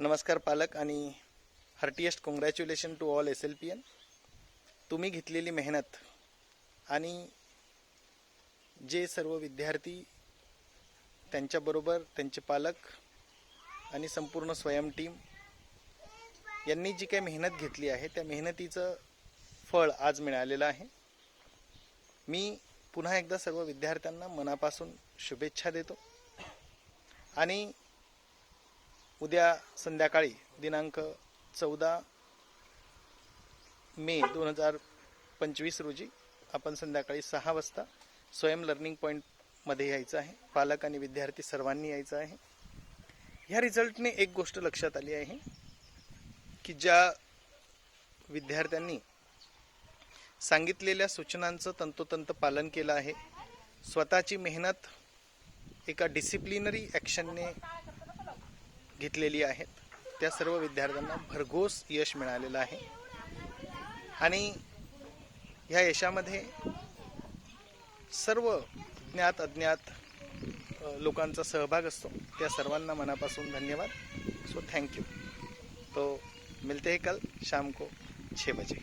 नमस्कार पालक आणि heartiest congratulation to all SLPN. तुम्ही घेतलेली मेहनत आणि जे सर्व विद्यार्थी त्यांच्याबरोबर त्यांचे पालक आणि संपूर्ण स्वयं टीम यांनी जी काही मेहनत घेतली आहे त्या मेहनतीचं फळ आज मिळालेलं आहे. मी पुन्हा एकदा सर्व विद्यार्थ्यांना मनापासून शुभेच्छा देतो आणि उद्या संध्याकाळी दिनांक 14 मे 2025 रोजी आपण संध्याकाळी 6 वाजता स्वयं लर्निंग पॉईंटमध्ये यायचं आहे. पालक आणि विद्यार्थी सर्वांनी यायचं आहे. ह्या रिझल्टने एक गोष्ट लक्षात आली आहे की ज्या विद्यार्थ्यांनी सांगितलेल्या सूचनांचं तंतोतंत पालन केलं आहे, स्वतःची मेहनत एका डिसिप्लिनरी ॲक्शनने घेतलेली आहेत, त्या सर्व विद्यार्थ्यांना भरघोस यश मिळालेलं आहे. आणि ह्या यशामध्ये सर्व ज्ञात अज्ञात लोकांचा सहभाग असतो. त्या सर्वांना मनापासून धन्यवाद. So thank you. तो मिलते हैं कल शाम को 6 बजे.